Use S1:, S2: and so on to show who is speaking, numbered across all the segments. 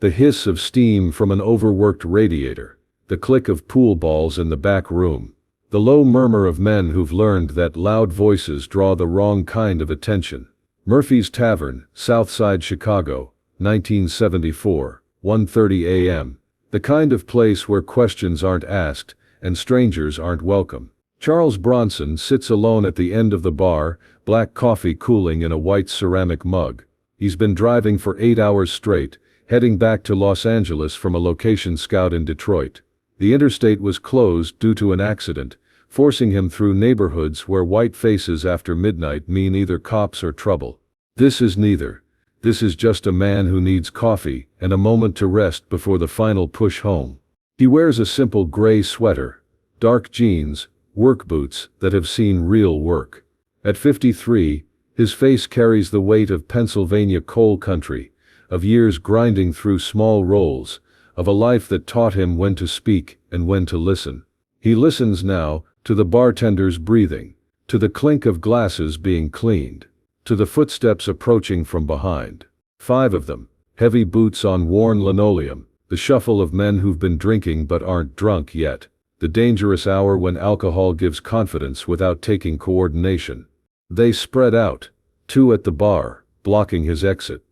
S1: The hiss of steam from an overworked radiator, the click of pool balls in the back room, the low murmur of men who've learned that loud voices draw the wrong kind of attention. Murphy's Tavern, Southside Chicago, 1974, 1:30 a.m. The kind of place where questions aren't asked and strangers aren't welcome. Charles Bronson sits alone at the end of the bar, black coffee cooling in a white ceramic mug. He's been driving for 8 hours straight, heading back to Los Angeles from a location scout in Detroit. The interstate was closed due to an accident, forcing him through neighborhoods where white faces after midnight mean either cops or trouble. This is neither. This is just a man who needs coffee and a moment to rest before the final push home. He wears a simple gray sweater, dark jeans, work boots that have seen real work. At 53, his face carries the weight of Pennsylvania coal country, of years grinding through small rolls, of a life that taught him when to speak and when to listen. He listens now to the bartender's breathing, to the clink of glasses being cleaned, to the footsteps approaching from behind. 5 of them, heavy boots on worn linoleum, the shuffle of men who've been drinking but aren't drunk yet, the dangerous hour when alcohol gives confidence without taking coordination. They spread out, 2 at the bar, blocking his exit,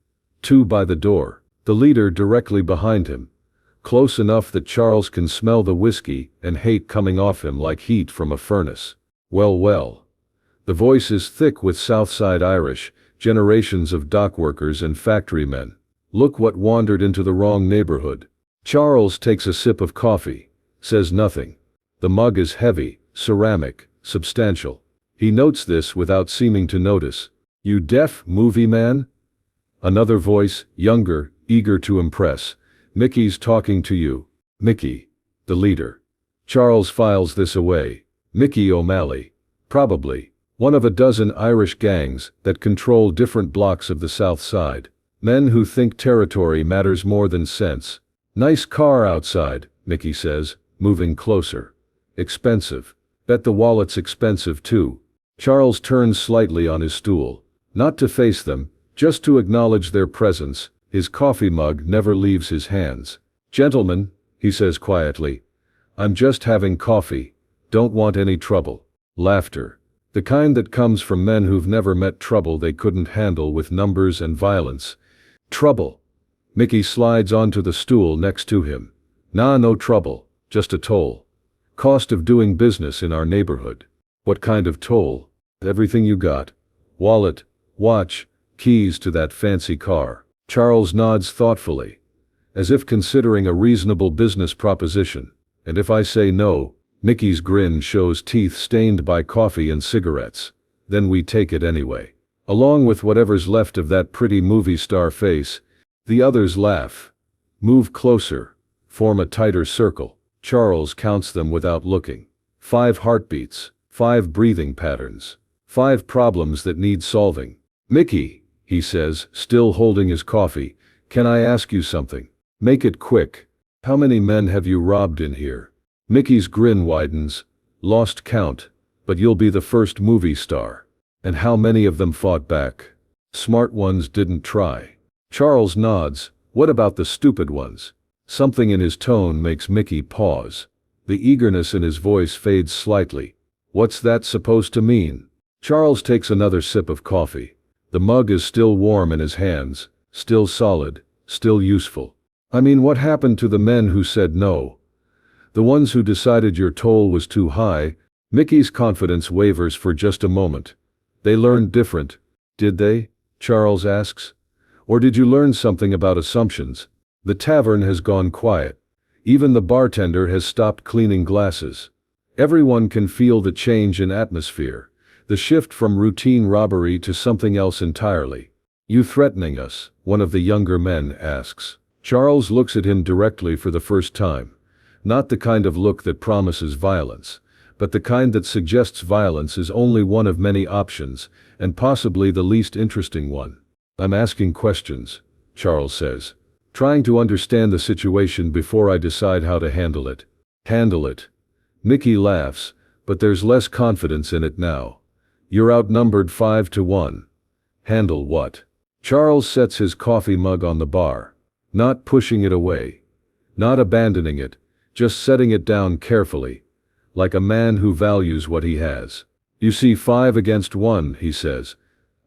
S1: 2 by the door, the leader directly behind him, close enough that Charles can smell the whiskey and hate coming off him like heat from a furnace. Well. The voice is thick with Southside Irish, generations of dockworkers and factorymen. Look what wandered into the wrong neighborhood. Charles takes a sip of coffee, says nothing. The mug is heavy, ceramic, substantial. He notes this without seeming to notice. You deaf movie man? Another voice, younger, eager to impress. Mickey's talking to you. Mickey. The leader. Charles files this away. Mickey O'Malley. Probably. One of a dozen Irish gangs that control different blocks of the South Side. Men who think territory matters more than sense. Nice car outside, Mickey says, moving closer. Expensive. Bet the wallet's expensive too. Charles turns slightly on his stool. Not to face them, just to acknowledge their presence. His coffee mug never leaves his hands. Gentlemen, he says quietly. I'm just having coffee. Don't want any trouble. Laughter. The kind that comes from men who've never met trouble they couldn't handle with numbers and violence. Trouble. Mickey slides onto the stool next to him. Nah, no trouble. Just a toll. Cost of doing business in our neighborhood. What kind of toll? Everything you got. Wallet, watch, keys to that fancy car. Charles nods thoughtfully, as if considering a reasonable business proposition. And if I say no? Mickey's grin shows teeth stained by coffee and cigarettes. Then we take it anyway. Along with whatever's left of that pretty movie star face. The others laugh. Move closer. Form a tighter circle. Charles counts them without looking. 5 heartbeats. 5 breathing patterns. 5 problems that need solving. Mickey, he says, still holding his coffee, can I ask you something? Make it quick. How many men have you robbed in here? Mickey's grin widens. Lost count, but you'll be the first movie star. And how many of them fought back? Smart ones didn't try. Charles nods. What about the stupid ones? Something in his tone makes Mickey pause. The eagerness in his voice fades slightly. What's that supposed to mean? Charles takes another sip of coffee. The mug is still warm in his hands, still solid, still useful. I mean, what happened to the men who said no? The ones who decided your toll was too high? Mickey's confidence wavers for just a moment. They learned different. Did they? Charles asks. Or did you learn something about assumptions? The tavern has gone quiet. Even the bartender has stopped cleaning glasses. Everyone can feel the change in atmosphere, the shift from routine robbery to something else entirely. You threatening us? One of the younger men asks. Charles looks at him directly for the first time. Not the kind of look that promises violence, but the kind that suggests violence is only one of many options, and possibly the least interesting one. I'm asking questions, Charles says. Trying to understand the situation before I decide how to handle it. Handle it. Mickey laughs, but there's less confidence in it now. You're outnumbered 5-1. Handle what? Charles sets his coffee mug on the bar. Not pushing it away. Not abandoning it, just setting it down carefully, like a man who values what he has. You see 5 against 1, he says.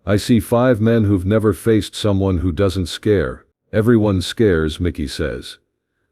S1: I see 5 men who've never faced someone who doesn't scare. Everyone scares, Mickey says.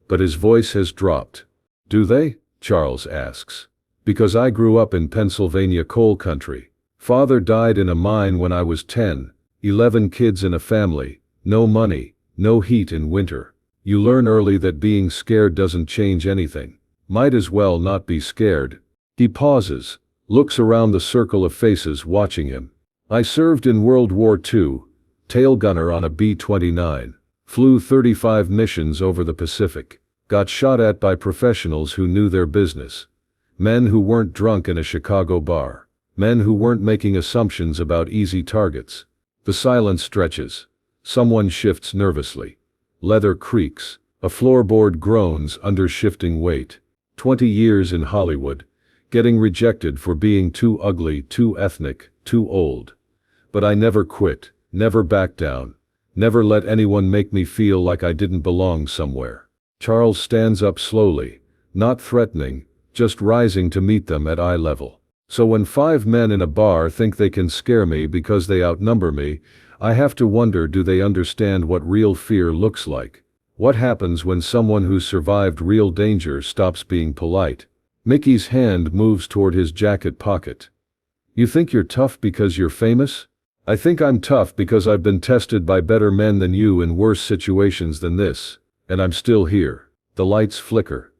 S1: But his voice has dropped. Do they? Charles asks. Because I grew up in Pennsylvania coal country. Father died in a mine when I was 10, 11 kids in a family, no money, no heat in winter. You learn early that being scared doesn't change anything. Might as well not be scared. He pauses, looks around the circle of faces watching him. I served in World War II, tail gunner on a B-29, flew 35 missions over the Pacific, got shot at by professionals who knew their business. Men who weren't drunk in a Chicago bar. Men who weren't making assumptions about easy targets. The silence stretches. Someone shifts nervously. Leather creaks. A floorboard groans under shifting weight. 20 years in Hollywood. Getting rejected for being too ugly, too ethnic, too old. But I never quit, never backed down. Never let anyone make me feel like I didn't belong somewhere. Charles stands up slowly, not threatening, just rising to meet them at eye level. So when 5 men in a bar think they can scare me because they outnumber me, I have to wonder, do they understand what real fear looks like? What happens when someone who's survived real danger stops being polite? Mickey's hand moves toward his jacket pocket. You think you're tough because you're famous? I think I'm tough because I've been tested by better men than you in worse situations than this, and I'm still here. The lights flicker.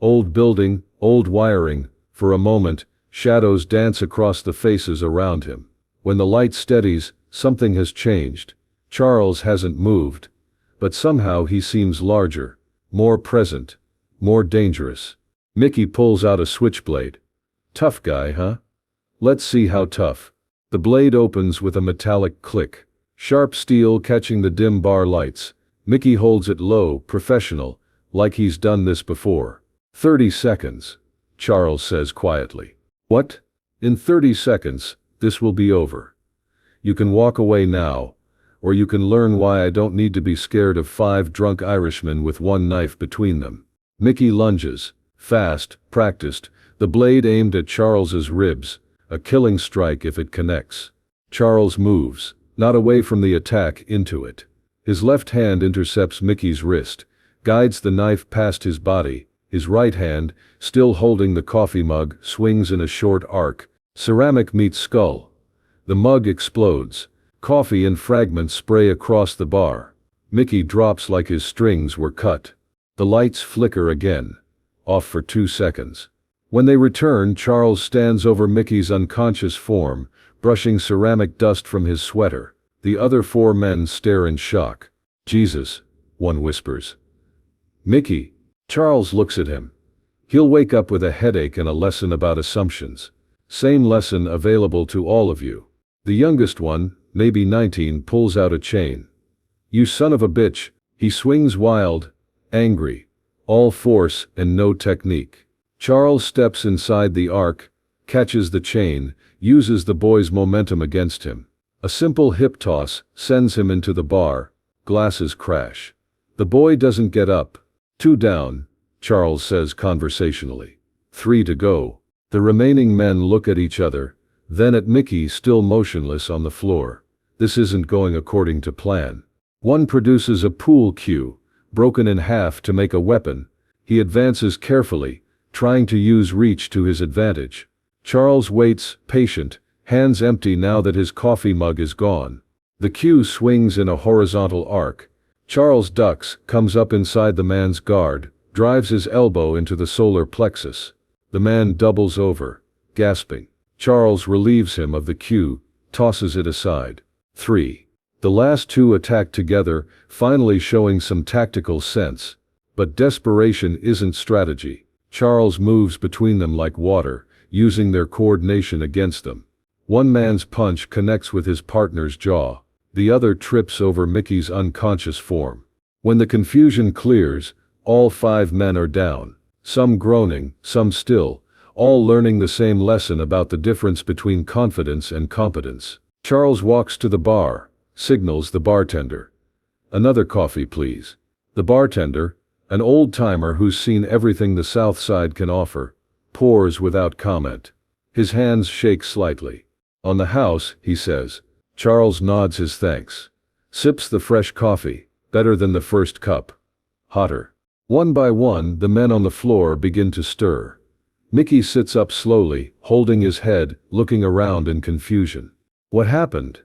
S1: Old building, old wiring. For a moment, shadows dance across the faces around him. When the light steadies, something has changed. Charles hasn't moved. But somehow he seems larger, more present, more dangerous. Mickey pulls out a switchblade. Tough guy, huh? Let's see how tough. The blade opens with a metallic click. Sharp steel catching the dim bar lights. Mickey holds it low, professional, like he's done this before. 30 seconds, Charles says quietly. What? In 30 seconds, this will be over. You can walk away now, or you can learn why I don't need to be scared of 5 drunk Irishmen with one knife between them. Mickey lunges, fast, practiced, the blade aimed at Charles's ribs, a killing strike if it connects. Charles moves, not away from the attack, into it. His left hand intercepts Mickey's wrist, guides the knife past his body. His right hand, still holding the coffee mug, swings in a short arc. Ceramic meets skull. The mug explodes. Coffee and fragments spray across the bar. Mickey drops like his strings were cut. The lights flicker again. Off for 2 seconds. When they return, Charles stands over Mickey's unconscious form, brushing ceramic dust from his sweater. The other 4 men stare in shock. Jesus, one whispers. Mickey. Charles looks at him. He'll wake up with a headache and a lesson about assumptions. Same lesson available to all of you. The youngest one, maybe 19, pulls out a chain. You son of a bitch. He swings wild, angry. All force and no technique. Charles steps inside the arc, catches the chain, uses the boy's momentum against him. A simple hip toss sends him into the bar. Glasses crash. The boy doesn't get up. 2 down, Charles says conversationally. 3 to go. The remaining men look at each other, then at Mickey still motionless on the floor. This isn't going according to plan. One produces a pool cue, broken in half to make a weapon. He advances carefully, trying to use reach to his advantage. Charles waits, patient, hands empty now that his coffee mug is gone. The cue swings in a horizontal arc. Charles ducks, comes up inside the man's guard, drives his elbow into the solar plexus. The man doubles over, gasping. Charles relieves him of the cue, tosses it aside. 3. The last 2 attack together, finally showing some tactical sense. But desperation isn't strategy. Charles moves between them like water, using their coordination against them. One man's punch connects with his partner's jaw. The other trips over Mickey's unconscious form. When the confusion clears, all 5 men are down. Some groaning, some still, all learning the same lesson about the difference between confidence and competence. Charles walks to the bar, signals the bartender. Another coffee, please. The bartender, an old-timer who's seen everything the South Side can offer, pours without comment. His hands shake slightly. "On the house," he says. Charles nods his thanks. Sips the fresh coffee, better than the first cup. Hotter. One by one, the men on the floor begin to stir. Mickey sits up slowly, holding his head, looking around in confusion. "What happened?"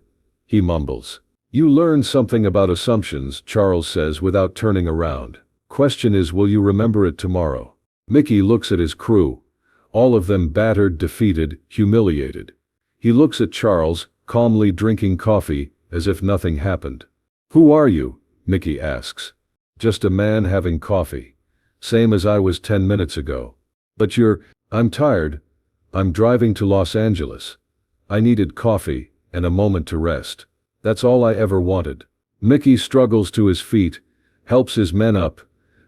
S1: he mumbles. "You learned something about assumptions," Charles says without turning around. "Question is, will you remember it tomorrow?" Mickey looks at his crew. All of them battered, defeated, humiliated. He looks at Charles, calmly drinking coffee, as if nothing happened. "Who are you?" Mickey asks. "Just a man having coffee. Same as I was 10 minutes ago." "But I'm tired. I'm driving to Los Angeles. I needed coffee, and a moment to rest. That's all I ever wanted." Mickey struggles to his feet, helps his men up.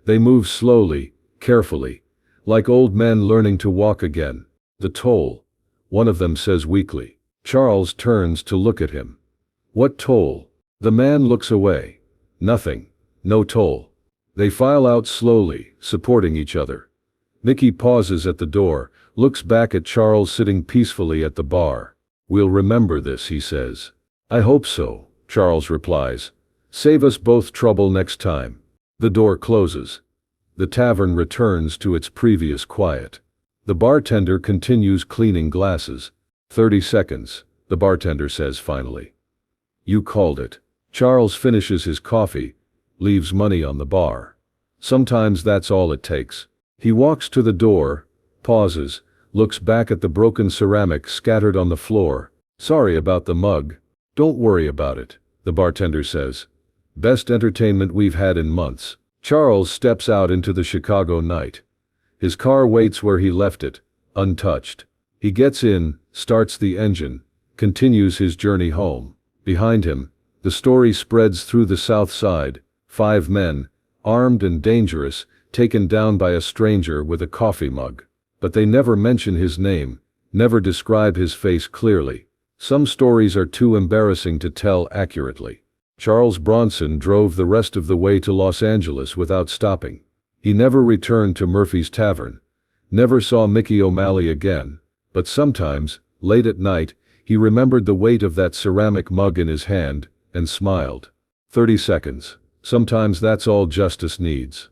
S1: They move slowly, carefully, like old men learning to walk again. "The toll," one of them says weakly. Charles turns to look at him. "What toll?" The man looks away. "Nothing. No toll." They file out slowly, supporting each other. Mickey pauses at the door, looks back at Charles sitting peacefully at the bar. "We'll remember this," he says. "I hope so," Charles replies. "Save us both trouble next time." The door closes. The tavern returns to its previous quiet. The bartender continues cleaning glasses. 30 seconds, the bartender says finally. "You called it." Charles finishes his coffee, leaves money on the bar. Sometimes that's all it takes. He walks to the door, pauses, looks back at the broken ceramic scattered on the floor. "Sorry about the mug." "Don't worry about it," the bartender says. "Best entertainment we've had in months." Charles steps out into the Chicago night. His car waits where he left it, untouched. He gets in, starts the engine, continues his journey home. Behind him, the story spreads through the South Side. 5 men, armed and dangerous, taken down by a stranger with a coffee mug. But they never mention his name, never describe his face clearly. Some stories are too embarrassing to tell accurately. Charles Bronson drove the rest of the way to Los Angeles without stopping. He never returned to Murphy's Tavern, never saw Mickey O'Malley again, but sometimes, late at night, he remembered the weight of that ceramic mug in his hand, and smiled. 30 seconds. Sometimes that's all justice needs.